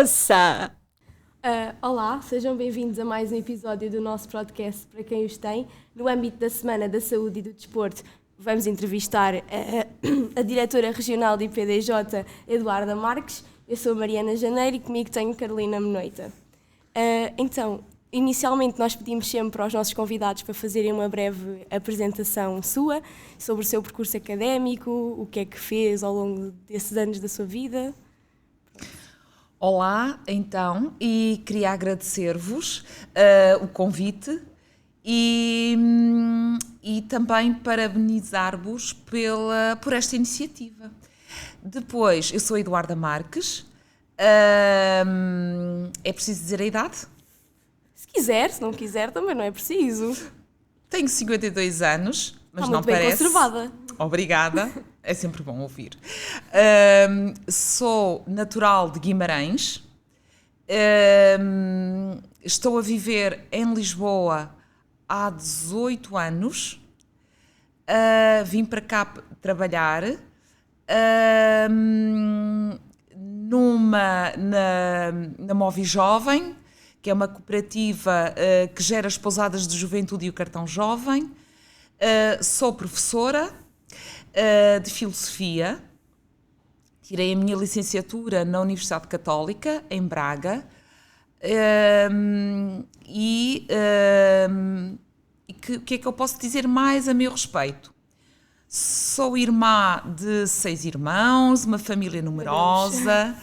Moça! Olá, sejam bem-vindos a mais um episódio do nosso podcast para quem os tem. No âmbito da Semana da Saúde e do Desporto, vamos entrevistar a diretora regional do IPDJ, Eduarda Marques. Eu sou a Mariana Janeiro e comigo tenho Carolina Menoita. Então, inicialmente nós pedimos sempre aos nossos convidados para fazerem uma breve apresentação sua sobre o seu percurso académico, o que é que fez ao longo desses anos da sua vida. Olá, então, e queria agradecer-vos o convite e também parabenizar-vos por esta iniciativa. Depois, eu sou a Eduarda Marques. É preciso dizer a idade? Se quiser, se não quiser também não é preciso. Tenho 52 anos, mas Está não muito bem parece. conservada. Obrigada, é sempre bom ouvir. Sou natural de Guimarães, estou a viver em Lisboa há 18 anos, vim para cá trabalhar na Movi Jovem, que é uma cooperativa que gera as pousadas de juventude e o cartão jovem. Sou professora de Filosofia, tirei a minha licenciatura na Universidade Católica, em Braga, o que é que eu posso dizer mais a meu respeito? Sou irmã de 6 irmãos, uma família numerosa,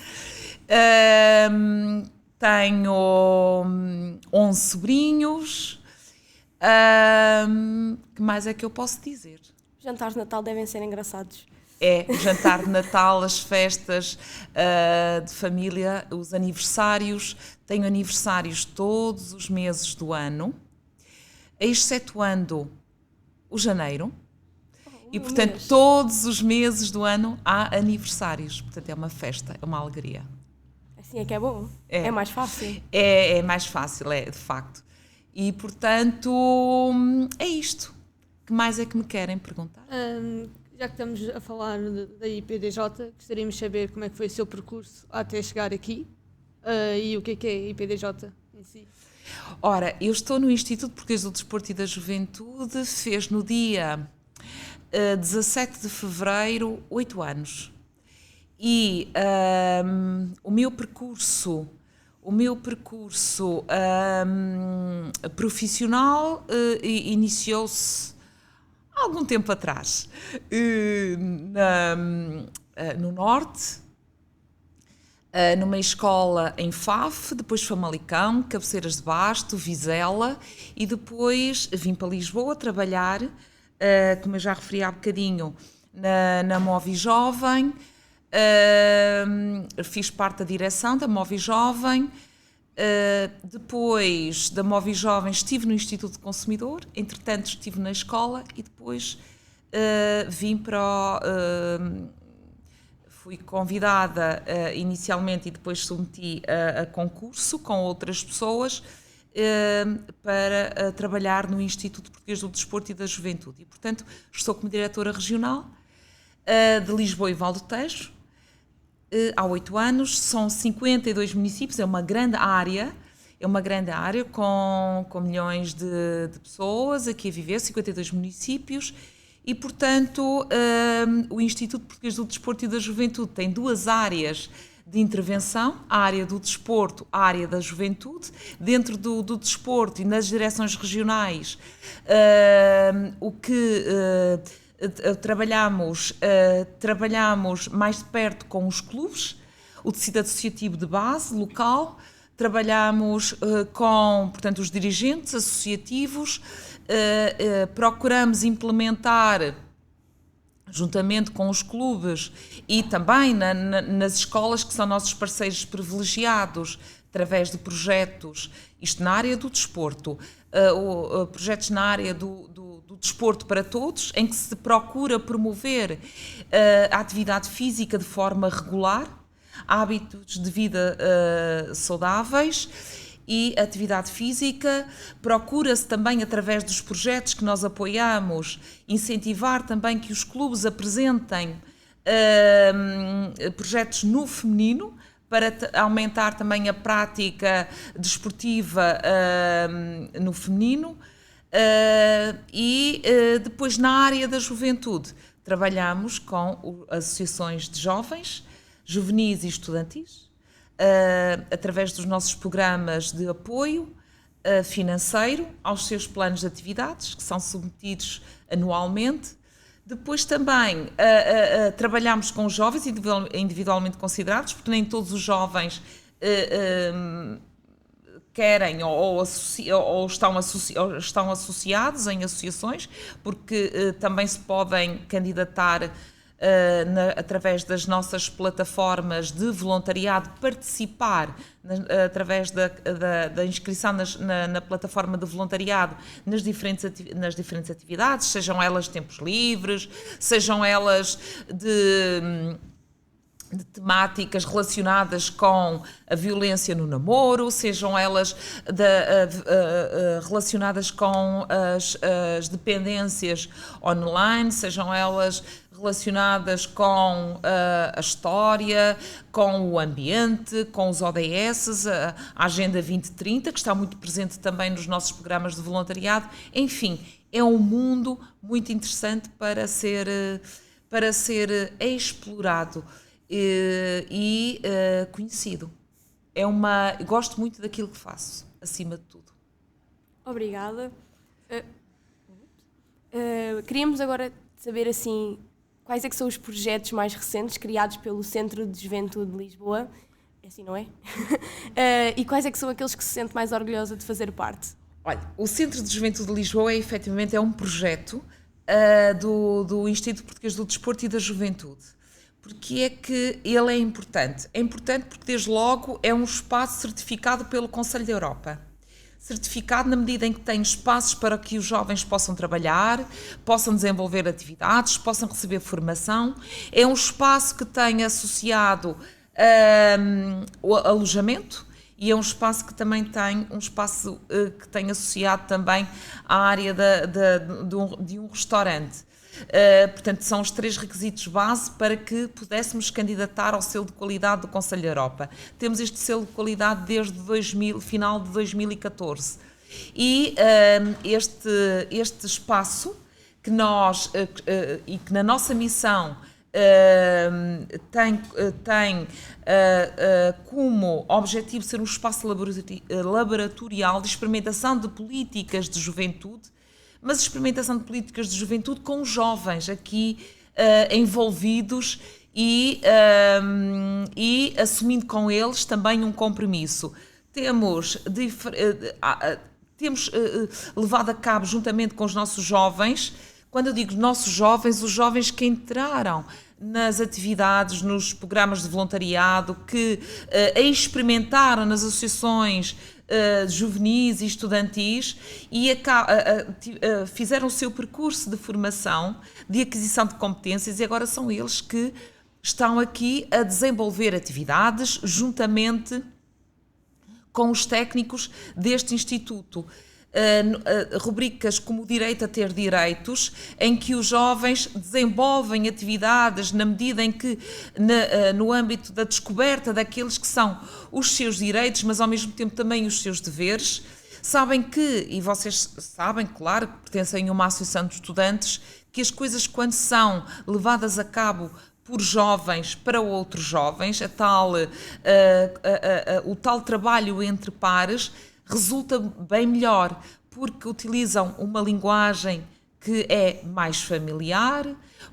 tenho 11 sobrinhos. Que mais é que eu posso dizer? Jantares de Natal devem ser engraçados. É, o jantar de Natal, as festas de família, os aniversários. Tenho aniversários todos os meses do ano, excetuando o janeiro. E, portanto, todos os meses do ano há aniversários. Portanto, é uma festa, é uma alegria. Assim é que é bom. É mais fácil. É mais fácil, de facto. E, portanto, é isto. O que mais é que me querem perguntar? Já que estamos a falar da IPDJ, gostaríamos de saber como é que foi o seu percurso até chegar aqui e o que é a IPDJ em si. Ora, eu estou no Instituto Português do Desporto e da Juventude, fez no dia 17 de fevereiro 8 anos. E o meu percurso profissional iniciou-se há algum tempo atrás, no Norte, numa escola em Faf, depois Famalicão, Cabeceiras de Basto, Vizela, e depois vim para Lisboa trabalhar, como eu já referi há bocadinho, na Movi Jovem. Fiz parte da direção da Movi Jovem. Depois da Movi Jovem estive no Instituto de Consumidor, entretanto estive na escola e depois fui convidada inicialmente e depois submeti a concurso com outras pessoas para trabalhar no Instituto Português do Desporto e da Juventude. E, portanto, estou como diretora regional de Lisboa e Val do Tejo. Há 8 anos, são 52 municípios, é uma grande área com milhões de pessoas aqui a viver, 52 municípios, e, portanto, o Instituto Português do Desporto e da Juventude tem 2 áreas de intervenção, a área do desporto, a área da juventude. Dentro do desporto e nas direções regionais, trabalhamos mais de perto com os clubes, o tecido associativo de base, local, trabalhamos com, portanto, os dirigentes associativos, procuramos implementar, juntamente com os clubes e também nas escolas, que são nossos parceiros privilegiados, através de projetos, isto na área do desporto, projetos na área do desporto para todos, em que se procura promover a atividade física de forma regular, hábitos de vida saudáveis e atividade física. Procura-se também, através dos projetos que nós apoiamos, incentivar também que os clubes apresentem projetos no feminino, para aumentar também a prática desportiva no feminino. Depois, na área da juventude, trabalhamos com associações de jovens, juvenis e estudantis, através dos nossos programas de apoio financeiro aos seus planos de atividades, que são submetidos anualmente. Depois também trabalhamos com os jovens individualmente considerados, porque nem todos os jovens querem ou estão associados em associações, porque também se podem candidatar através das nossas plataformas de voluntariado, participar através da inscrição na plataforma de voluntariado nas diferentes atividades, sejam elas tempos livres, sejam elas de temáticas relacionadas com a violência no namoro, sejam elas relacionadas com as dependências online, sejam elas relacionadas com a história, com o ambiente, com os ODS, a Agenda 2030, que está muito presente também nos nossos programas de voluntariado. Enfim, é um mundo muito interessante para ser explorado e conhecido. Gosto muito daquilo que faço, acima de tudo. Obrigada. Queríamos agora saber, assim, quais é que são os projetos mais recentes criados pelo Centro de Juventude de Lisboa, assim, não é? E quais é que são aqueles que se sente mais orgulhosa de fazer parte? Olha, o Centro de Juventude de Lisboa efetivamente um projeto do Instituto Português do Desporto e da Juventude. Porque é que ele é importante? É importante porque, desde logo, é um espaço certificado pelo Conselho da Europa. Certificado na medida em que tem espaços para que os jovens possam trabalhar, possam desenvolver atividades, possam receber formação. É um espaço que tem associado o alojamento e é um espaço que também tem associado também à área de um restaurante. Portanto, são os 3 requisitos base para que pudéssemos candidatar ao selo de qualidade do Conselho da Europa. Temos este selo de qualidade desde final de 2014. E este espaço que nós, e que na nossa missão tem como objetivo ser um espaço laboratorial de experimentação de políticas de juventude, mas experimentação de políticas de juventude com os jovens aqui envolvidos e assumindo com eles também um compromisso. Temos levado a cabo, juntamente com os nossos jovens, quando eu digo nossos jovens, os jovens que entraram nas atividades, nos programas de voluntariado, que experimentaram nas associações juvenis e estudantis e fizeram o seu percurso de formação, de aquisição de competências, e agora são eles que estão aqui a desenvolver atividades juntamente com os técnicos deste Instituto. Rubricas como o direito a ter direitos, em que os jovens desenvolvem atividades na medida em que, no âmbito da descoberta daqueles que são os seus direitos, mas ao mesmo tempo também os seus deveres. Sabem que, e vocês sabem, claro, que pertencem a uma associação de estudantes, que as coisas, quando são levadas a cabo por jovens para outros jovens, o tal trabalho entre pares, resulta bem melhor, porque utilizam uma linguagem que é mais familiar,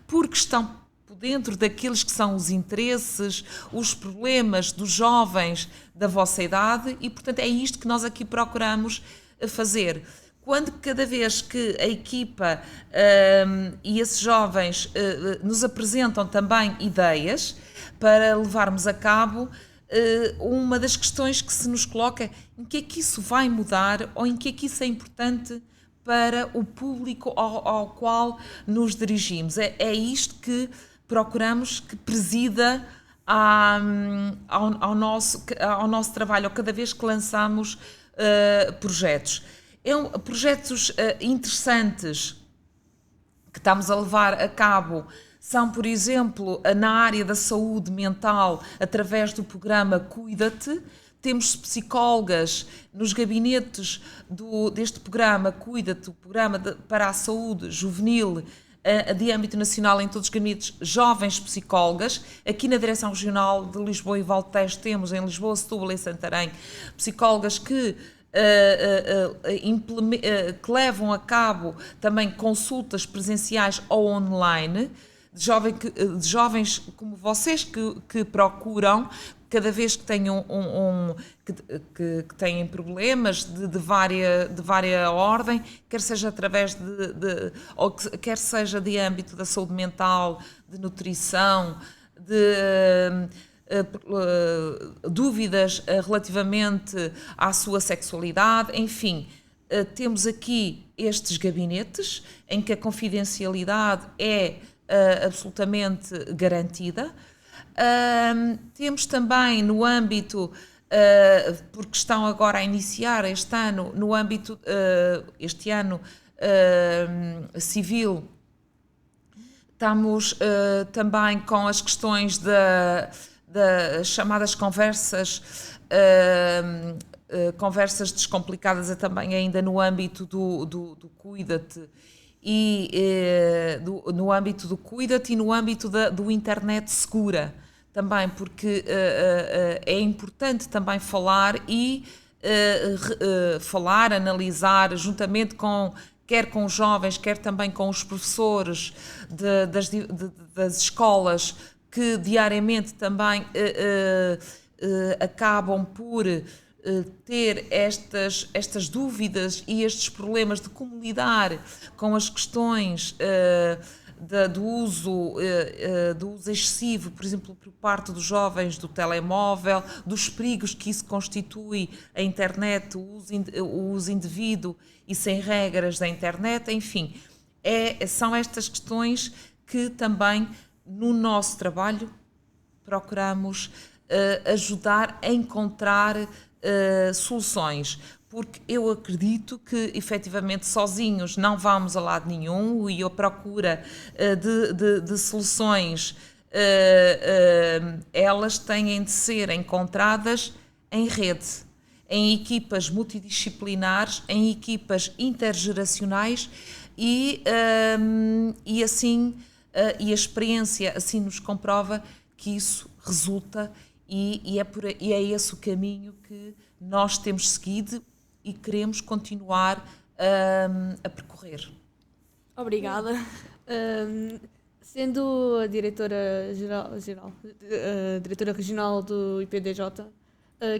porque estão por dentro daqueles que são os interesses, os problemas dos jovens da vossa idade, e, portanto, é isto que nós aqui procuramos fazer. Quando cada vez que a equipa e esses jovens nos apresentam também ideias para levarmos a cabo, uma das questões que se nos coloca é em que é que isso vai mudar ou em que é que isso é importante para o público ao qual nos dirigimos. É isto que procuramos que presida ao nosso trabalho, cada vez que lançamos projetos. Projetos interessantes que estamos a levar a cabo São, por exemplo, na área da saúde mental, através do programa Cuida-te. Temos psicólogas nos gabinetes deste programa Cuida-te, o programa para a saúde juvenil de âmbito nacional, em todos os gabinetes, jovens psicólogas. Aqui na Direção Regional de Lisboa e Valtejo temos, em Lisboa, Setúbal e Santarém, psicólogas que levam a cabo também consultas presenciais ou online, de jovens como vocês que procuram, cada vez que tenham que têm problemas de vária ordem, quer seja através ou quer seja de âmbito da saúde mental, de nutrição, de dúvidas relativamente à sua sexualidade, enfim. Temos aqui estes gabinetes em que a confidencialidade é absolutamente garantida. Temos também no âmbito, porque estão agora a iniciar este ano, no âmbito, este ano civil, estamos também com as questões das chamadas conversas descomplicadas, também ainda no âmbito do Cuida-te, e no âmbito do Cuida-te e no âmbito do internet segura também, porque é importante também falar e analisar juntamente quer com os jovens, quer também com os professores das escolas que diariamente também acabam por ter estas dúvidas e estes problemas de como lidar com as questões do uso excessivo, por exemplo, por parte dos jovens do telemóvel, dos perigos que isso constitui a internet, o uso indevido e sem regras da internet, enfim. São estas questões que também no nosso trabalho procuramos ajudar a encontrar soluções, porque eu acredito que efetivamente sozinhos não vamos a lado nenhum, e a procura de soluções elas têm de ser encontradas em rede, em equipas multidisciplinares, em equipas intergeracionais e assim e a experiência assim nos comprova que isso resulta. E é esse o caminho que nós temos seguido e queremos continuar a percorrer. Obrigada. Sendo a diretora diretora regional do IPDJ,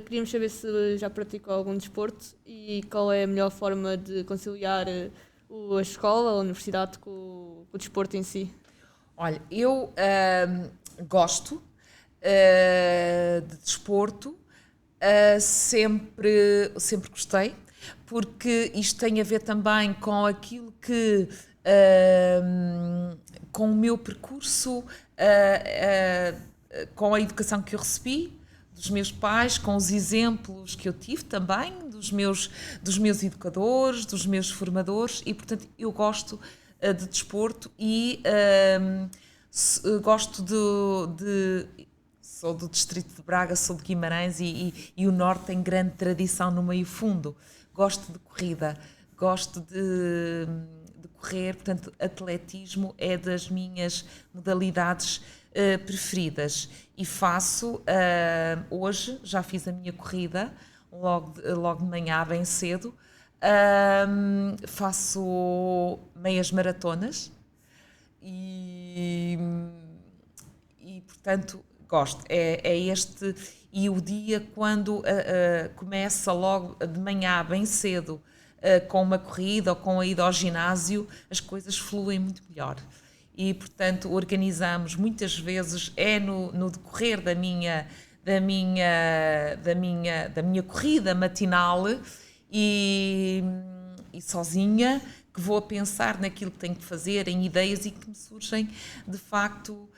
queríamos saber se já praticou algum desporto e qual é a melhor forma de conciliar a escola, a universidade com o desporto em si. Olha, eu gosto de desporto, sempre gostei, porque isto tem a ver também com aquilo que, com o meu percurso, com a educação que eu recebi dos meus pais, com os exemplos que eu tive também dos meus educadores, dos meus formadores, e portanto eu gosto de desporto e gosto sou do distrito de Braga, sou de Guimarães e o Norte tem grande tradição no meio fundo. Gosto de corrida, gosto de correr, portanto, atletismo é das minhas modalidades preferidas. E faço, hoje, já fiz a minha corrida, logo de manhã, bem cedo. Faço meias maratonas e portanto, gosto. É este, e o dia quando começa logo de manhã, bem cedo, com uma corrida ou com a ida ao ginásio, as coisas fluem muito melhor. E, portanto, organizamos muitas vezes, no decorrer da minha corrida matinal e sozinha, que vou a pensar naquilo que tenho que fazer, em ideias, e que me surgem, de facto,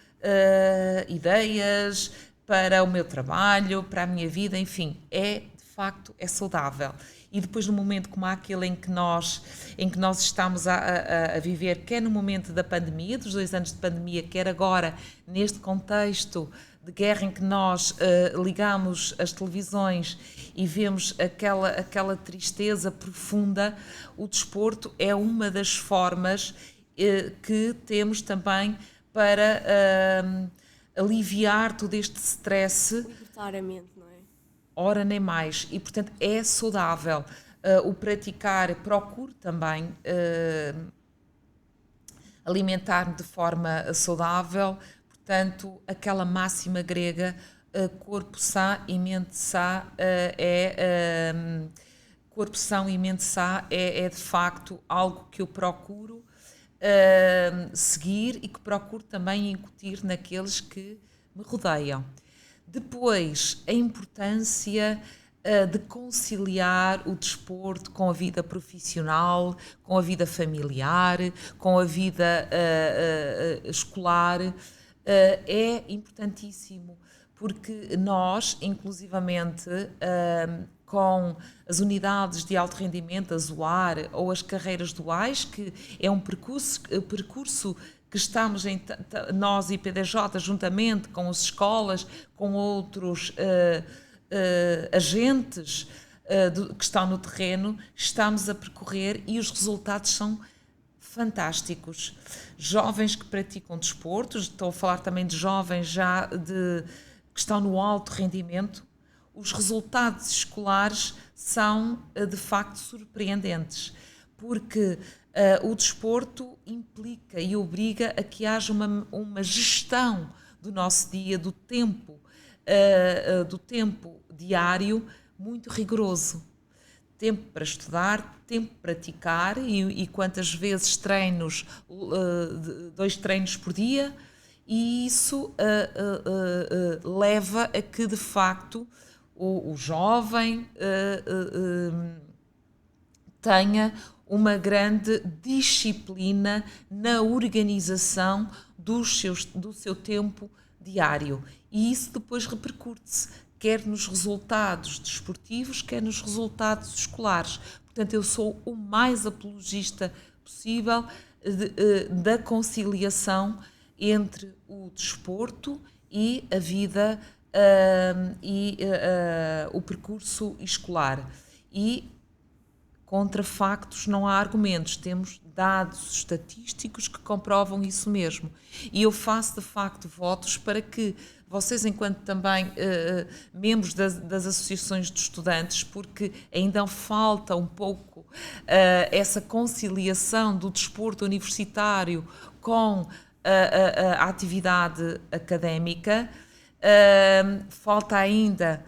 ideias para o meu trabalho, para a minha vida, enfim, é de facto é saudável. E depois no momento como aquele em que nós estamos a viver, quer no momento da pandemia, dos 2 anos de pandemia, quer agora neste contexto de guerra em que nós ligamos as televisões e vemos aquela tristeza profunda, o desporto é uma das formas que temos também para aliviar todo este stress. Libertar a mente, não é? Ora nem mais. E, portanto, é saudável. O praticar, procuro também alimentar-me de forma saudável. Portanto, aquela máxima grega, corpo sã e mente sã, corpo são e mente sã é de facto algo que eu procuro seguir e que procuro também incutir naqueles que me rodeiam. Depois, a importância de conciliar o desporto com a vida profissional, com a vida familiar, com a vida escolar, é importantíssimo, porque nós, inclusivamente, com as unidades de alto rendimento, a ZOAR ou as carreiras duais, que é um percurso que estamos, nós, IPDJ, juntamente com as escolas, com outros agentes que estão no terreno, estamos a percorrer e os resultados são fantásticos. Jovens que praticam desportos, estou a falar também de jovens que estão no alto rendimento, os resultados escolares são de facto surpreendentes, porque o desporto implica e obriga a que haja uma gestão do nosso dia, do tempo diário muito rigoroso. Tempo para estudar, tempo para praticar e quantas vezes 2 treinos por dia, e isso leva a que de facto o jovem tenha uma grande disciplina na organização do seu tempo diário. E isso depois repercute-se, quer nos resultados desportivos, quer nos resultados escolares. Portanto, eu sou o mais apologista possível da conciliação entre o desporto e a vida o percurso escolar. E contra factos não há argumentos, temos dados estatísticos que comprovam isso mesmo. E eu faço de facto votos para que vocês, enquanto também membros das associações de estudantes, porque ainda falta um pouco essa conciliação do desporto universitário com a atividade académica, falta ainda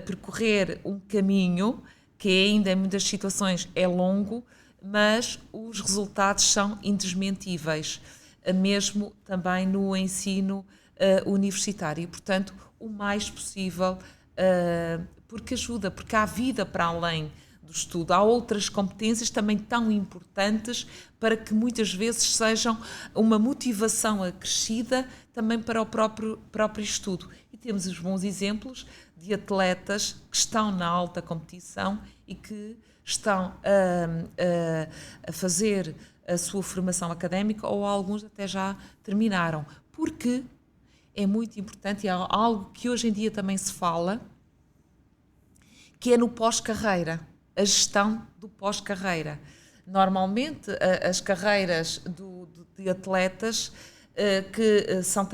percorrer um caminho que ainda em muitas situações é longo, mas os resultados são indesmentíveis, mesmo também no ensino universitário. E, portanto, o mais possível, porque ajuda, porque há vida para além do estudo, há outras competências também tão importantes para que muitas vezes sejam uma motivação acrescida também para o próprio estudo. E temos os bons exemplos de atletas que estão na alta competição e que estão a fazer a sua formação académica, ou alguns até já terminaram, porque é muito importante e é algo que hoje em dia também se fala, que é no pós-carreira, a gestão do pós-carreira. Normalmente as carreiras de atletas que são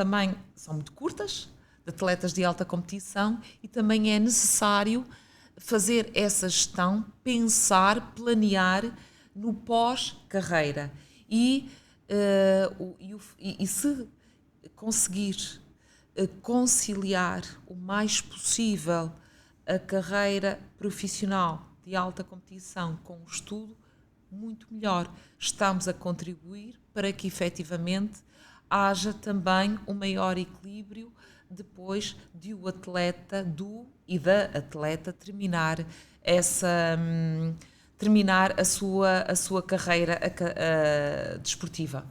muito curtas, de atletas de alta competição, e também é necessário fazer essa gestão, pensar, planear no pós-carreira. E se conseguir conciliar o mais possível a carreira profissional de alta competição com o estudo, muito melhor. Estamos a contribuir para que efetivamente haja também um maior equilíbrio depois de o atleta e da atleta terminar a sua carreira desportiva.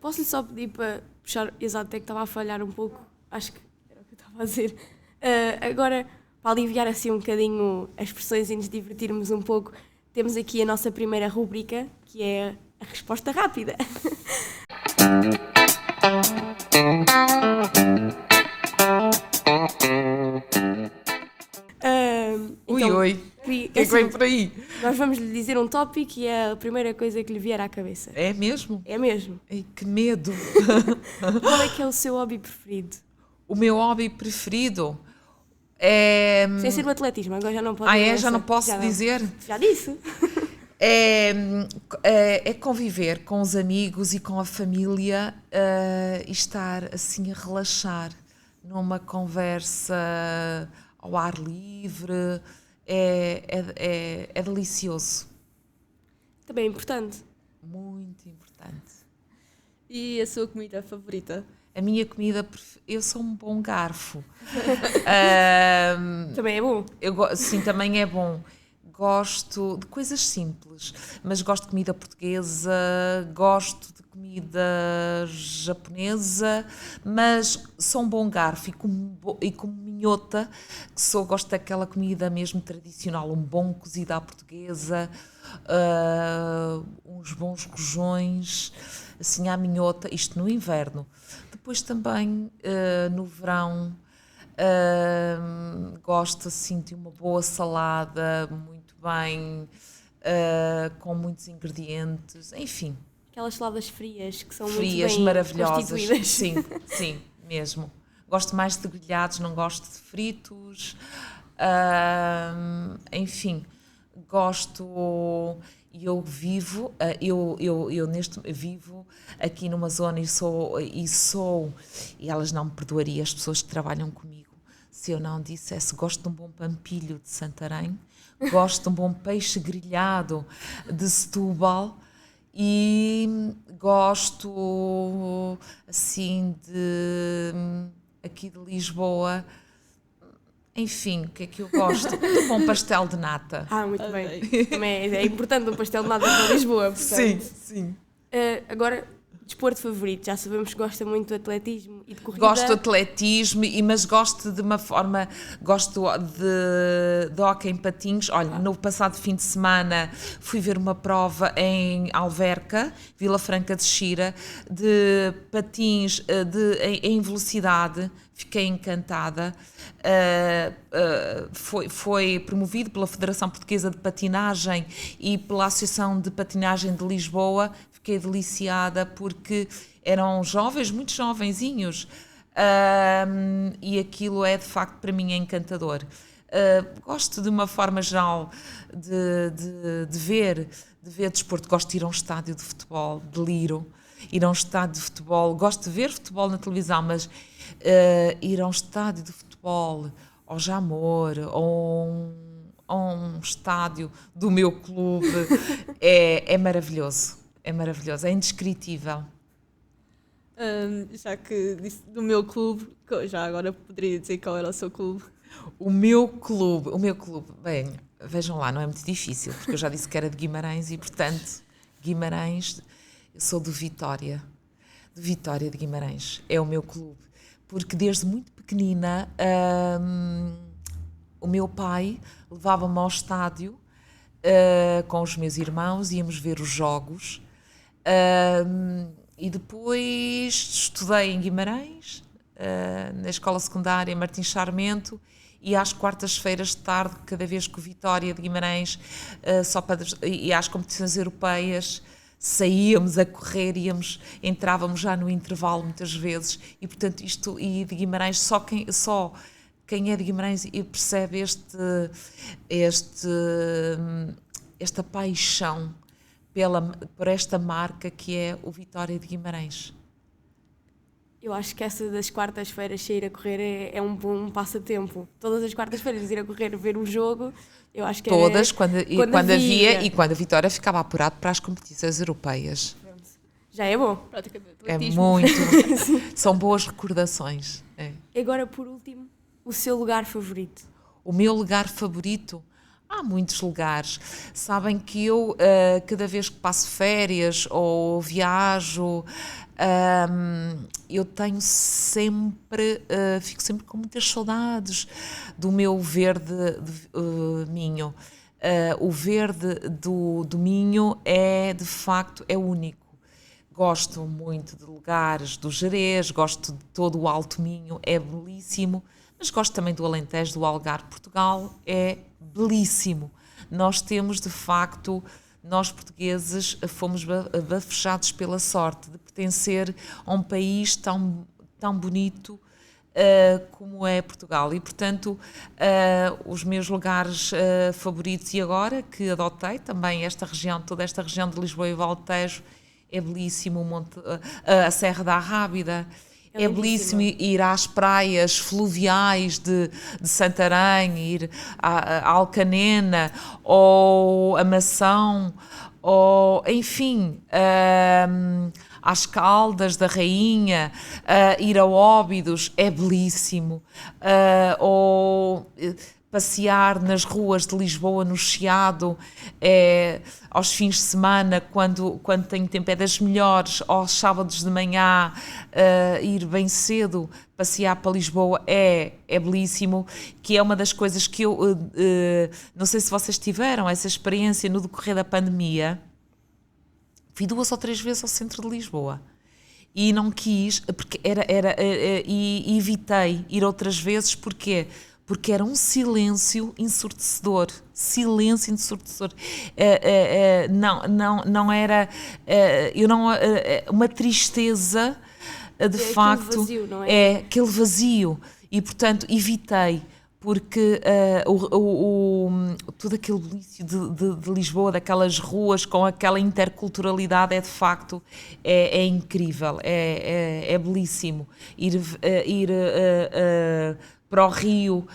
Posso-lhe só pedir para puxar, exato, é que estava a falhar um pouco, acho que era o que eu estava a dizer. Agora, para aliviar assim um bocadinho as pressões e nos divertirmos um pouco, temos aqui a nossa primeira rúbrica, que é a resposta rápida. Ui, o que é que vem por aí? Nós vamos lhe dizer um tópico e é a primeira coisa que lhe vier à cabeça. É mesmo? É mesmo. Ai, que medo! Qual é que é o seu hobby preferido? O meu hobby preferido é... Sem ser o atletismo, agora já não pode dizer. Já não posso dizer? Já disse. É conviver com os amigos e com a família e estar assim a relaxar numa conversa ao ar livre. É delicioso. Também é importante. Muito importante. E a sua comida favorita? A minha comida, eu sou um bom garfo. Também é bom. Sim, também é bom. Gosto de coisas simples, mas gosto de comida portuguesa, gosto de comida japonesa, mas sou um bom garfo e como minhota, gosto daquela comida mesmo tradicional, um bom cozido à portuguesa, uns bons rojões, assim à minhota, isto no inverno. Depois também no verão gosto assim de uma boa salada, muito bem, com muitos ingredientes, enfim. Aquelas saladas frias que são frias, muito bem maravilhosas. constituídas. Sim, mesmo. Gosto mais de grelhados, não gosto de fritos. Enfim, gosto... Eu vivo, vivo aqui numa zona e elas não me perdoariam, as pessoas que trabalham comigo, se eu não dissesse, gosto de um bom pampilho de Santarém, gosto de um bom peixe grelhado de Setúbal e gosto, assim, aqui de Lisboa. Enfim, o que é que eu gosto? De bom pastel de nata. Muito bem. Também é importante um pastel de nata para Lisboa. Portanto. Sim. Agora, desporto favorito. Já sabemos que gosta muito do atletismo e de corrida. Gosto de atletismo, mas gosto de uma forma... Gosto de hóquei em patins. Olha, no passado fim de semana fui ver uma prova em Alverca, Vila Franca de Xira, de patins em velocidade. Fiquei encantada. Foi promovido pela Federação Portuguesa de Patinagem e pela Associação de Patinagem de Lisboa. Fiquei deliciada porque eram jovens, muito jovenzinhos, e aquilo é de facto para mim encantador. Gosto de uma forma geral de ver desporto. Gosto de ir a um estádio de futebol, deliro. Ir a um estádio de futebol, gosto de ver futebol na televisão, mas ir a um estádio de futebol, ao Jamor, ou a um estádio do meu clube, é maravilhoso. É maravilhoso, é indescritível. Já que disse do meu clube, já agora poderia dizer qual era o seu clube? O meu clube, bem, vejam lá, não é muito difícil, porque eu já disse que era de Guimarães e, portanto, Guimarães, eu sou de Vitória de Guimarães, é o meu clube, porque desde muito pequenina o meu pai levava-me ao estádio com os meus irmãos, íamos ver os jogos. E depois estudei em Guimarães, na escola secundária Martim Charmento, e às quartas-feiras de tarde, cada vez que o Vitória de Guimarães, e às competições europeias, saíamos a correr, entrávamos já no intervalo muitas vezes, e portanto e de Guimarães, só quem é de Guimarães percebe esta paixão por esta marca que é o Vitória de Guimarães. Eu acho que essa das quartas-feiras sair a correr é um bom passatempo. Todas as quartas-feiras ir a correr, ver um jogo, eu acho que todas, quando havia e quando a Vitória ficava apurado para as competições europeias. Já é bom. Praticamente. É muito. São boas recordações. É. Agora, por último, o seu lugar favorito? O meu lugar favorito? Há muitos lugares. Sabem que eu, cada vez que passo férias ou viajo, eu tenho sempre, fico sempre com muitas saudades do meu verde Minho. O verde do Minho é, de facto, é único. Gosto muito de lugares do Gerês, gosto de todo o Alto Minho, é belíssimo, mas gosto também do Alentejo, do Algarve. Portugal é belíssimo. Nós temos, de facto, nós portugueses fomos bafejados pela sorte de pertencer a um país tão bonito como é Portugal. E, portanto, os meus lugares favoritos, e agora que adotei também esta região, toda esta região de Lisboa e Valtejo, é belíssimo, a Serra da Arrábida, é belíssimo ir às praias fluviais de Santarém, ir a Alcanena, ou a Mação, ou, enfim, às Caldas da Rainha, ir a Óbidos, é belíssimo, ou passear nas ruas de Lisboa, no Chiado, aos fins de semana, quando tenho tempo, é das melhores. Aos sábados de manhã, ir bem cedo, passear para Lisboa, é belíssimo, que é uma das coisas que eu, não sei se vocês tiveram essa experiência no decorrer da pandemia. Fui 2 ou 3 vezes ao centro de Lisboa. E não quis, porque e evitei ir outras vezes, porquê? Porque era um silêncio ensurdecedor. Silêncio ensurdecedor. Não era... uma tristeza, de facto... Aquele vazio, não é? É, aquele vazio. E, portanto, evitei. Porque todo aquele belício de Lisboa, daquelas ruas com aquela interculturalidade, de facto, é incrível, é belíssimo. Ir para o Rio,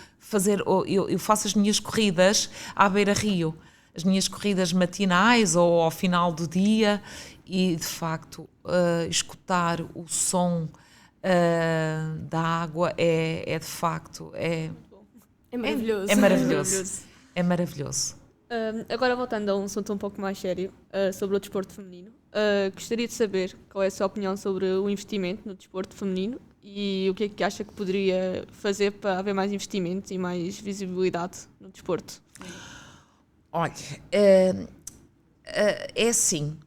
eu faço as minhas corridas à beira-rio, as minhas corridas matinais ou ao final do dia, e, de facto, escutar o som da água de facto... É maravilhoso. É maravilhoso. É maravilhoso. Agora, voltando a um assunto um pouco mais sério, sobre o desporto feminino, gostaria de saber qual é a sua opinião sobre o investimento no desporto feminino e o que é que acha que poderia fazer para haver mais investimento e mais visibilidade no desporto feminino. Olha, é assim,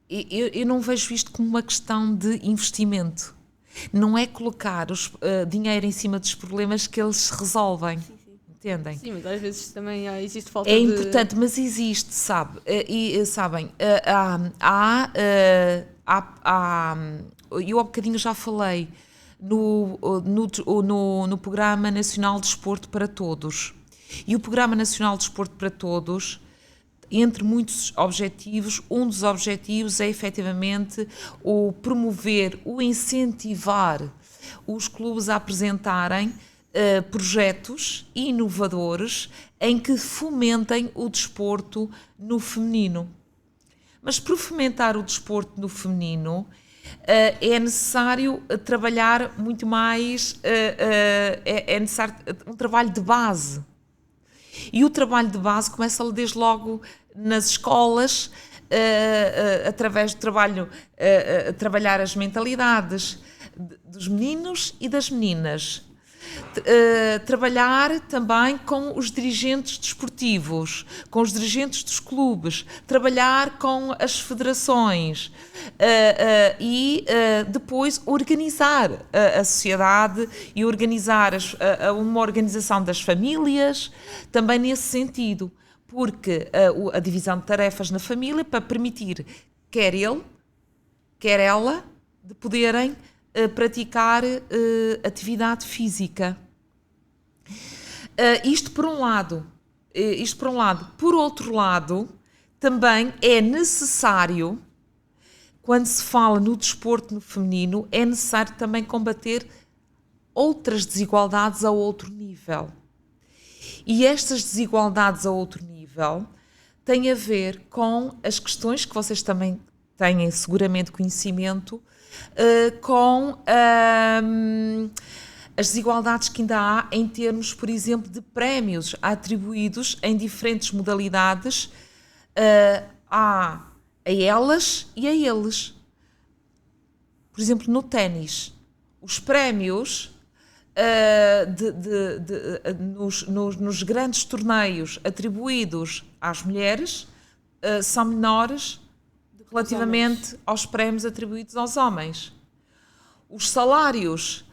eu não vejo isto como uma questão de investimento. Não é colocar dinheiro em cima dos problemas que eles se resolvem. Sim. Entendem? Sim, mas às vezes também existe falta de... É importante, mas existe, sabe? E sabem, eu há bocadinho já falei no Programa Nacional de Desporto para Todos. E o Programa Nacional de Desporto para Todos, entre muitos objetivos, um dos objetivos é efetivamente o promover, o incentivar os clubes a apresentarem projetos inovadores em que fomentem o desporto no feminino. Mas para fomentar o desporto no feminino é necessário trabalhar muito mais, é necessário um trabalho de base. E o trabalho de base começa desde logo nas escolas, através do trabalho, trabalhar as mentalidades dos meninos e das meninas. Trabalhar também com os dirigentes desportivos, com os dirigentes dos clubes, trabalhar com as federações e depois organizar a sociedade e organizar uma organização das famílias, também nesse sentido, porque a divisão de tarefas na família para permitir quer ele, quer ela, de poderem praticar atividade física. Isto por um lado. Por outro lado, também é necessário, quando se fala no desporto no feminino, é necessário também combater outras desigualdades a outro nível. E estas desigualdades a outro nível têm a ver com as questões que vocês também têm seguramente conhecimento, com as desigualdades que ainda há em termos, por exemplo, de prémios atribuídos em diferentes modalidades a elas e a eles. Por exemplo, no ténis, os prémios nos grandes torneios atribuídos às mulheres são menores relativamente aos prémios atribuídos aos homens. Os salários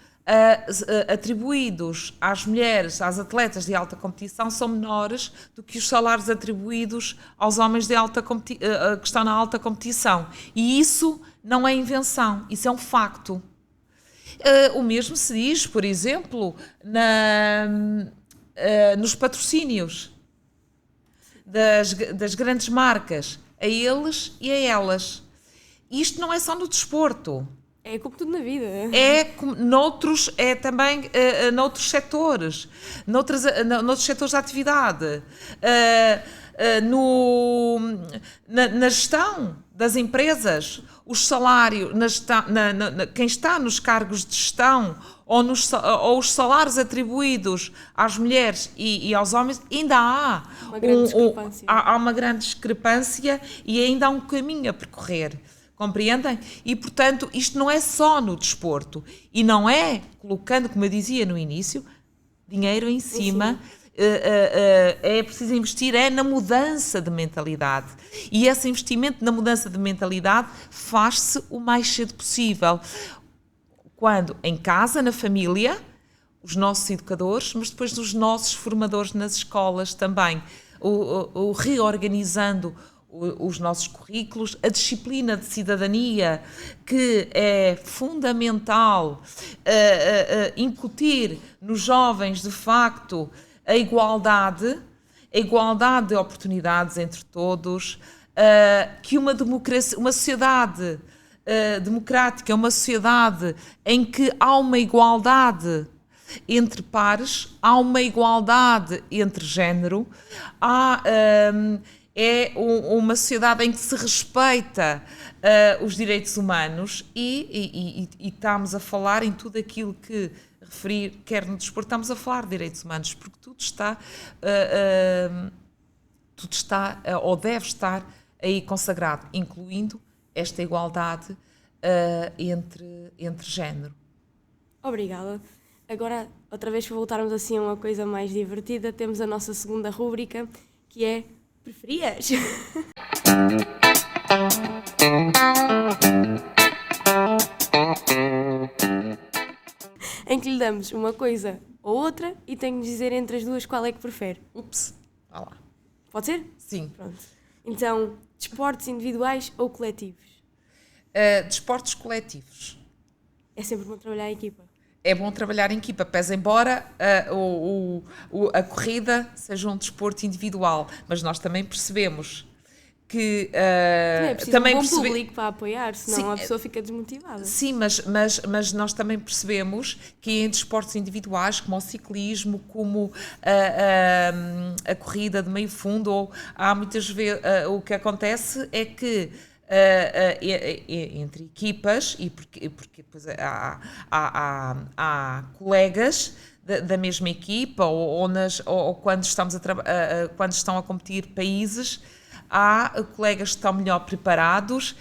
atribuídos às mulheres, às atletas de alta competição, são menores do que os salários atribuídos aos homens que estão na alta competição. E isso não é invenção, isso é um facto. O mesmo se diz, por exemplo, nos patrocínios das grandes marcas, a eles e a elas. Isto não é só no desporto. É como tudo na vida. É também noutros setores, noutros setores de atividade, na gestão das empresas, os salários, quem está nos cargos de gestão ou os salários atribuídos às mulheres e aos homens, ainda há uma grande discrepância e ainda há um caminho a percorrer. Compreendem? E, portanto, isto não é só no desporto. E não é colocando, como eu dizia no início, dinheiro em cima. É preciso investir na mudança de mentalidade. E esse investimento na mudança de mentalidade faz-se o mais cedo possível. Quando em casa, na família, os nossos educadores, mas depois os nossos formadores nas escolas também, reorganizando os nossos currículos, a disciplina de cidadania, que é fundamental incutir nos jovens, de facto, a igualdade de oportunidades entre todos, que uma democracia, uma sociedade democrática é uma sociedade em que há uma igualdade entre pares, há uma igualdade entre género, é uma sociedade em que se respeita os direitos humanos e estamos a falar em tudo aquilo que referir, quer no desporto, estamos a falar de direitos humanos, porque tudo está ou deve estar aí consagrado, incluindo esta igualdade entre género. Obrigada. Agora, outra vez, para voltarmos assim a uma coisa mais divertida, temos a nossa segunda rúbrica, que é Preferias? Em que lhe damos uma coisa ou outra e tem que dizer entre as duas qual é que prefere. Ups, vá lá. Pode ser? Sim. Pronto. Então, desportos individuais ou coletivos? Desportos coletivos. É sempre bom trabalhar em equipa. É bom trabalhar em equipa, pese embora a corrida seja um desporto individual, mas nós também percebemos que é preciso também um bom público para apoiar, senão sim, a pessoa fica desmotivada. Sim, mas nós também percebemos que em desportos individuais, como o ciclismo, como a corrida de meio fundo, ou há muitas vezes o que acontece é que entre equipas, e porque depois há colegas da mesma equipa, ou quando quando estão a competir países, há colegas que estão melhor preparados,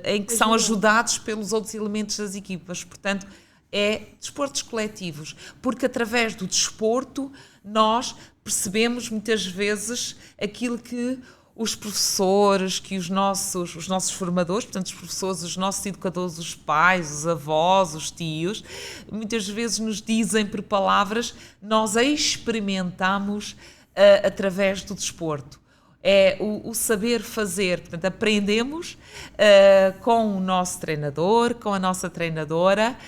em que são ajudados pelos outros elementos das equipas. Portanto, é desportos coletivos, porque através do desporto nós percebemos muitas vezes aquilo que os professores, que os nossos formadores, portanto os professores, os nossos educadores, os pais, os avós, os tios, muitas vezes nos dizem por palavras, nós experimentamos através do desporto. É o saber fazer, portanto aprendemos com o nosso treinador, com a nossa treinadora,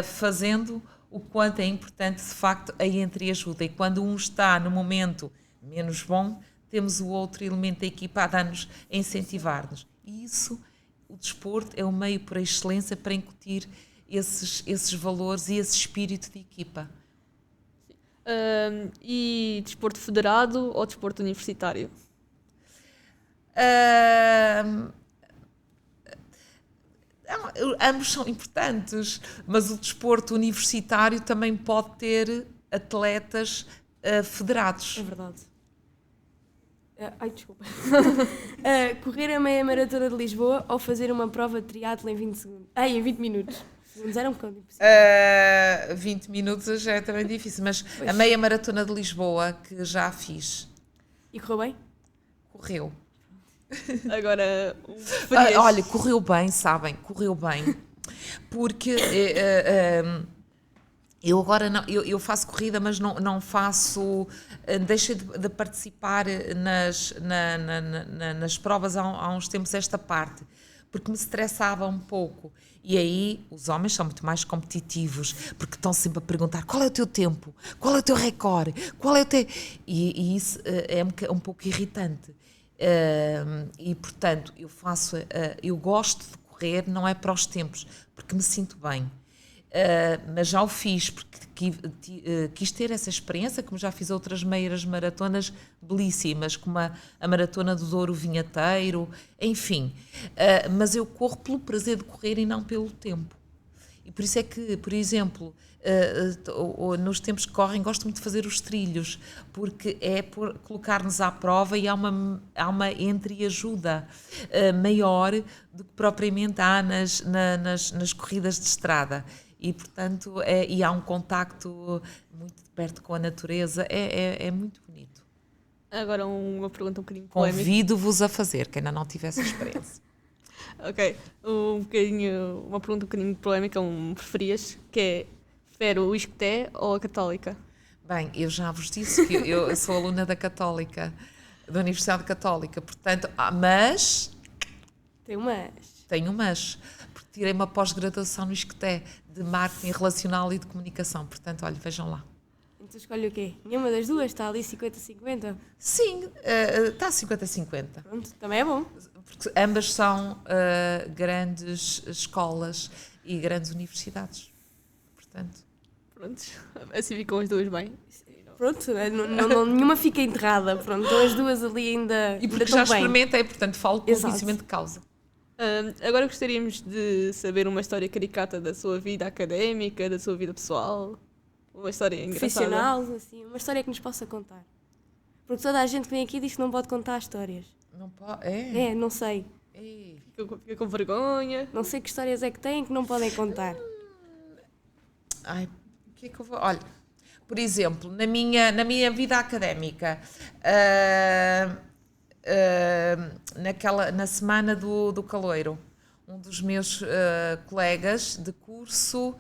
fazendo o quanto é importante de facto a entreajuda, e quando um está no momento menos bom, temos o outro elemento da equipa a dar-nos, a incentivar-nos. E isso, o desporto é o meio por excelência para incutir esses valores e esse espírito de equipa. E desporto federado ou desporto universitário? ambos são importantes, mas o desporto universitário também pode ter atletas federados. É verdade. Ai, desculpa. Correr a meia maratona de Lisboa ou fazer uma prova de triatlo em 20 segundos? Ai, em 20 minutos. Segundos era um bocado impossível. 20 minutos já é também difícil, mas a meia maratona de Lisboa, que já fiz. E correu bem? Correu. Agora, Olha, correu bem, sabem? Correu bem. Porque eu agora não, eu faço corrida, mas não faço. Deixei de participar nas provas há uns tempos, esta parte, porque me estressava um pouco. E aí os homens são muito mais competitivos, porque estão sempre a perguntar qual é o teu tempo, qual é o teu recorde, qual é o teu. E isso é um pouco irritante. E portanto eu gosto de correr, não é para os tempos, porque me sinto bem, mas já o fiz porque quis ter essa experiência, como já fiz outras meias maratonas belíssimas, como a maratona do Douro Vinheteiro, enfim, mas eu corro pelo prazer de correr e não pelo tempo. E por isso é que, por exemplo, nos tempos que correm, gosto muito de fazer os trilhos, porque é por colocar-nos à prova e há uma entreajuda maior do que propriamente há nas corridas de estrada. E, portanto, e há um contacto muito de perto com a natureza, é muito bonito. Agora uma pergunta um bocadinho polémica. Convido-vos a fazer, que ainda não tive essa experiência. Ok, uma pergunta um bocadinho polémica, preferias, que é, prefere o Isqueté ou a Católica? Bem, eu já vos disse que eu sou aluna da Católica, da Universidade Católica, portanto, mas... Tenho mas, porque tirei uma pós-graduação no Isqueté, de marketing relacional e de comunicação, portanto, olha, vejam lá. Então escolhe o quê? Nenhuma das duas? Está ali 50-50? Sim, está 50-50. Pronto, também é bom. Porque ambas são grandes escolas e grandes universidades. Portanto. Pronto, assim ficam as duas bem. Pronto, nenhuma fica enterrada. Pronto, estão as duas ali ainda. E porque já experimentei, portanto falo com conhecimento de causa. Agora gostaríamos de saber uma história caricata da sua vida académica, da sua vida pessoal. Uma história engraçada. Profissional, assim, uma história que nos possa contar. Porque toda a gente que vem aqui diz que não pode contar histórias. Não pode? É? Não sei. Fica com vergonha. Não sei que histórias é que têm que não podem contar. Ai, o que é que eu vou... Olha, por exemplo, na minha vida académica, na semana do caloiro, um dos meus colegas de curso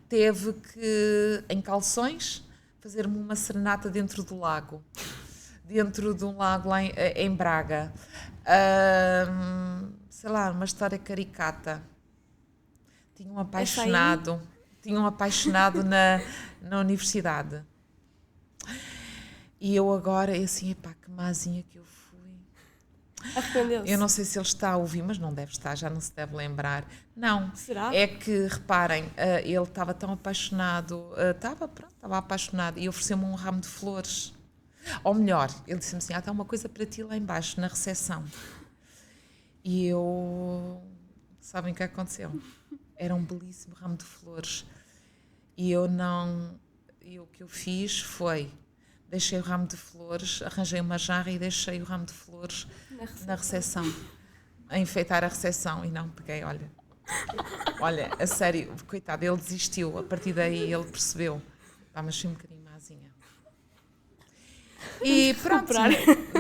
teve que, em calções, fazer-me uma serenata dentro de um lago lá em Braga. Sei lá, uma história caricata. Tinha um apaixonado na universidade. E eu agora, assim, epá, que mazinha que eu fui. Arrependeu-se? Eu não sei se ele está a ouvir, mas não deve estar, já não se deve lembrar. Não. Será? É que, reparem, ele estava tão apaixonado, estava apaixonado e ofereceu-me um ramo de flores. Ou melhor, ele disse-me assim, tem uma coisa para ti lá embaixo, na recepção. E eu... Sabem o que aconteceu? Era um belíssimo ramo de flores. E eu não... E o que eu fiz foi... Deixei o ramo de flores, arranjei uma jarra e deixei o ramo de flores na recepção. A enfeitar a recepção. E não peguei, olha, a sério, coitado, ele desistiu. A partir daí ele percebeu. Mas fui um bocadinho mazinha. E pronto,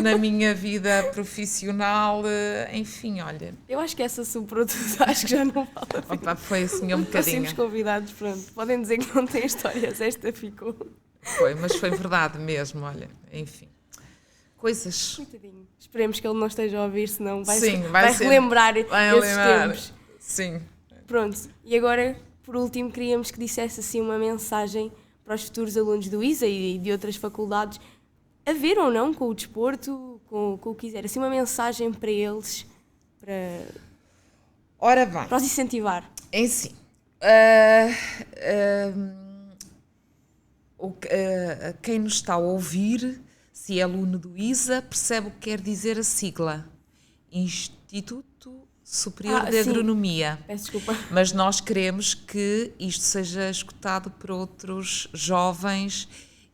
na minha vida profissional, enfim, olha. Eu acho que essa superou tudo, acho que já não vale a pena. Opa, foi assim um bocadinho. Próximos convidados, pronto, podem dizer que não têm histórias, esta ficou. Foi, mas foi verdade mesmo, olha, enfim. Coisas. Coitadinho. Esperemos que ele não esteja a ouvir, senão vai ser, relembrar esses tempos. Sim. Pronto, e agora, por último, queríamos que dissesse assim uma mensagem para os futuros alunos do ISA e de outras faculdades, a ver ou não com o desporto, com o que quiser, assim uma mensagem para eles, Ora bem, para os incentivar. Em si, quem nos está a ouvir, se é aluno do ISA, percebe o que quer dizer a sigla. Instituto Superior de sim. Agronomia. Peço desculpa. Mas nós queremos que isto seja escutado por outros jovens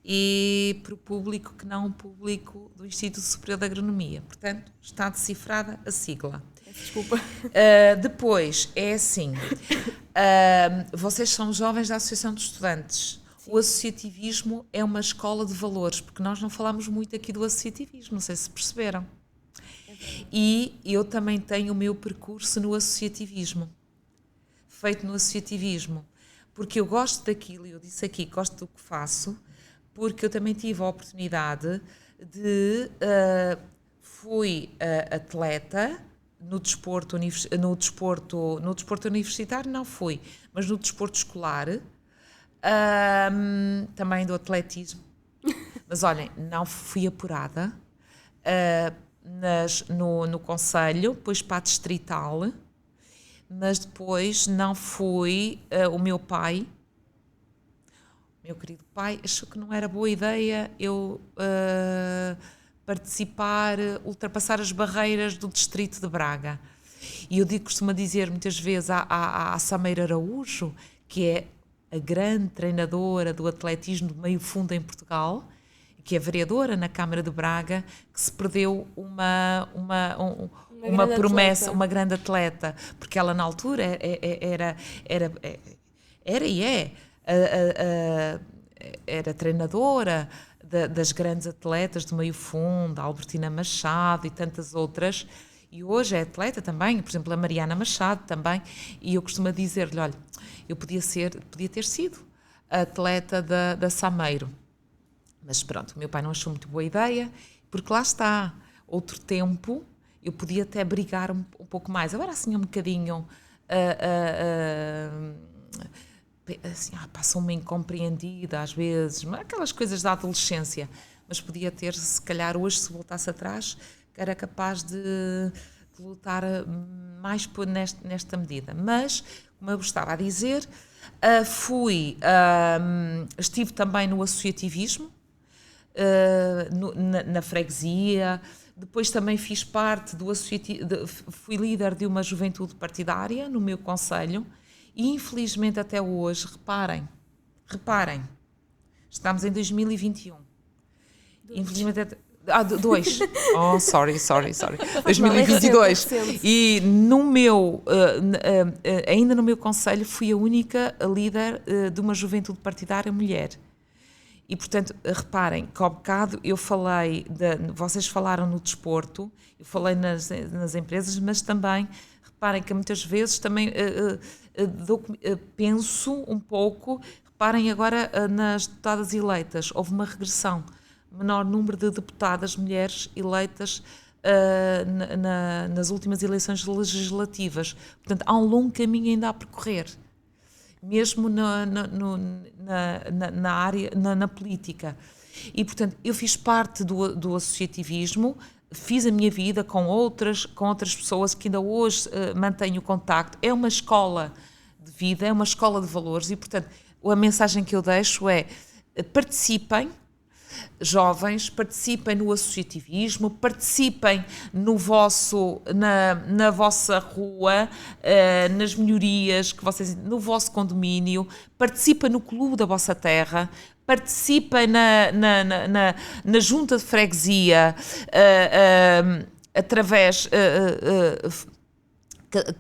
e por público que não o público do Instituto Superior de Agronomia. Portanto, está decifrada a sigla. Peço desculpa. Depois, é assim, vocês são jovens da Associação de Estudantes. Sim. O associativismo é uma escola de valores, porque nós não falamos muito aqui do associativismo, não sei se perceberam. E eu também tenho o meu percurso no associativismo, feito no associativismo, porque eu gosto daquilo, eu disse aqui que gosto do que faço, porque eu também tive a oportunidade de... fui atleta no desporto universitário, não fui, mas no desporto escolar, também do atletismo. Mas olhem, não fui apurada no concelho, depois para a distrital, mas depois não fui. O meu pai, meu querido pai, achou que não era boa ideia eu participar, ultrapassar as barreiras do distrito de Braga. E eu costumo dizer muitas vezes à Sameira Araújo, que é a grande treinadora do atletismo de meio fundo em Portugal, que é vereadora na Câmara de Braga, que se perdeu uma promessa, atleta. Uma grande atleta, porque ela na altura era treinadora das grandes atletas do meio fundo, a Albertina Machado e tantas outras, e hoje é atleta também, por exemplo a Mariana Machado também, e eu costumo dizer-lhe, olha, eu podia ter sido a atleta da Sameiro, mas pronto, o meu pai não achou muito boa ideia, porque lá está, outro tempo eu podia até brigar um pouco mais, agora assim um bocadinho assim, passam-me incompreendida às vezes, aquelas coisas da adolescência, mas podia ter, se calhar hoje, se voltasse atrás, que era capaz de lutar mais nesta medida. Mas, como eu estava a dizer, estive também no associativismo, na freguesia, depois também fiz parte do associativismo, fui líder de uma juventude partidária no meu concelho. E infelizmente até hoje, reparem, estamos em 2021. Infelizmente dois. Oh, sorry. 2022. E ainda no meu concelho fui a única líder de uma juventude partidária mulher. E portanto, reparem que ao bocado eu falei, vocês falaram no desporto, eu falei nas empresas, mas também reparem que muitas vezes também penso um pouco, reparem agora nas deputadas eleitas, houve uma regressão, menor número de deputadas mulheres eleitas nas últimas eleições legislativas. Portanto, há um longo caminho ainda a percorrer, mesmo na área, na política. E, portanto, eu fiz parte do associativismo, fiz a minha vida com outras pessoas que ainda hoje mantenho contacto. É uma escola de vida, é uma escola de valores e, portanto, a mensagem que eu deixo é participem, jovens, participem no associativismo, participem na vossa rua, nas melhorias que vocês, no vosso condomínio, participem no clube da vossa terra, participem na junta de freguesia, através,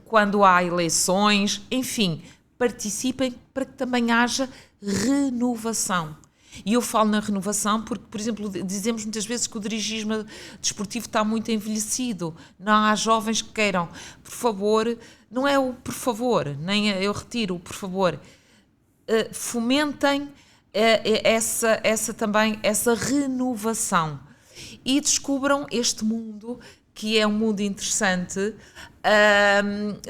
quando há eleições, enfim, participem para que também haja renovação. E eu falo na renovação porque, por exemplo, dizemos muitas vezes que o dirigismo desportivo está muito envelhecido. Não há jovens que queiram, por favor, não é o por favor, nem eu retiro o por favor, fomentem essa renovação e descubram este mundo que é um mundo interessante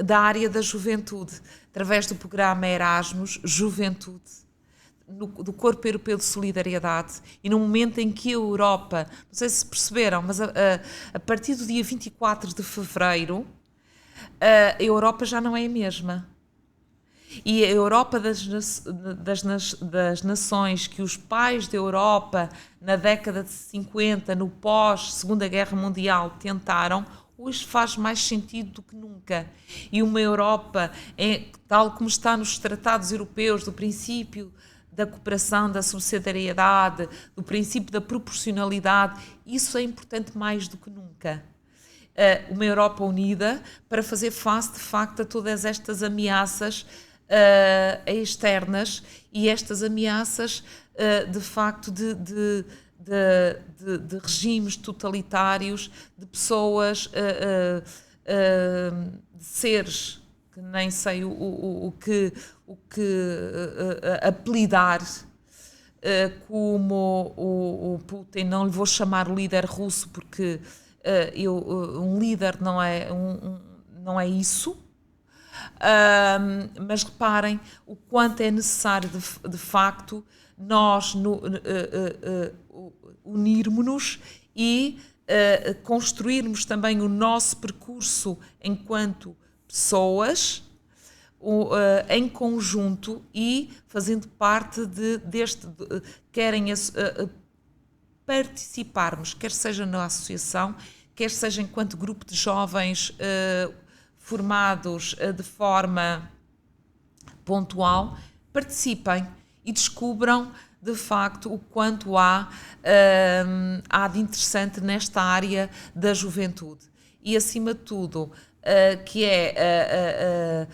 da área da juventude, através do programa Erasmus Juventude, do Corpo Europeu de Solidariedade, e no momento em que a Europa, não sei se perceberam, mas a partir do dia 24 de fevereiro, a Europa já não é a mesma. E a Europa das nações que os pais da Europa, na década de 50, no pós-Segunda Guerra Mundial, tentaram, hoje faz mais sentido do que nunca. E uma Europa, tal como está nos tratados europeus, do princípio da cooperação, da solidariedade, do princípio da proporcionalidade, isso é importante mais do que nunca. Uma Europa unida para fazer face, de facto, a todas estas ameaças externas e estas ameaças, de facto, de regimes totalitários, de pessoas, de seres que nem sei o que apelidar, como o Putin. Não lhe vou chamar líder russo porque um líder não é isso. Mas reparem o quanto é necessário de facto nós unirmos-nos e construirmos também o nosso percurso enquanto pessoas, em conjunto e fazendo parte querem participarmos, quer seja na associação, quer seja enquanto grupo de jovens formados de forma pontual, participem e descubram de facto o quanto há de interessante nesta área da juventude. E acima de tudo, que é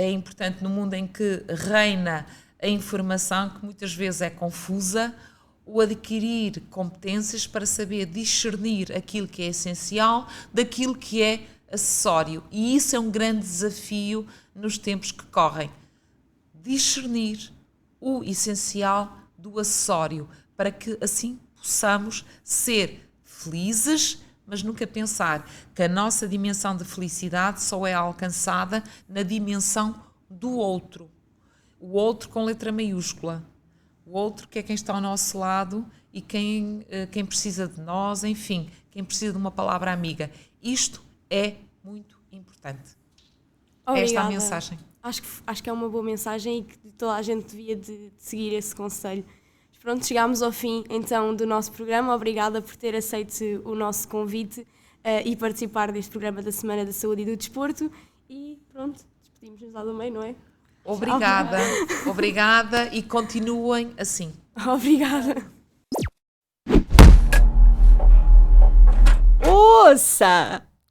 importante no mundo em que reina a informação, que muitas vezes é confusa, o adquirir competências para saber discernir aquilo que é essencial daquilo que é acessório. E isso é um grande desafio nos tempos que correm. Discernir o essencial do acessório, para que assim possamos ser felizes, mas nunca pensar que a nossa dimensão de felicidade só é alcançada na dimensão do outro. O outro com letra maiúscula. O outro que é quem está ao nosso lado e quem precisa de nós, enfim, quem precisa de uma palavra amiga. Isto é muito importante. Obrigada. Esta é a mensagem. Acho que é uma boa mensagem e que toda a gente devia de seguir esse conselho. Mas pronto, chegámos ao fim então do nosso programa. Obrigada por ter aceito o nosso convite e participar deste programa da Semana da Saúde e do Desporto. E pronto, despedimos-nos lá do meio, não é? Obrigada, obrigada e continuem assim. Obrigada. Ouça!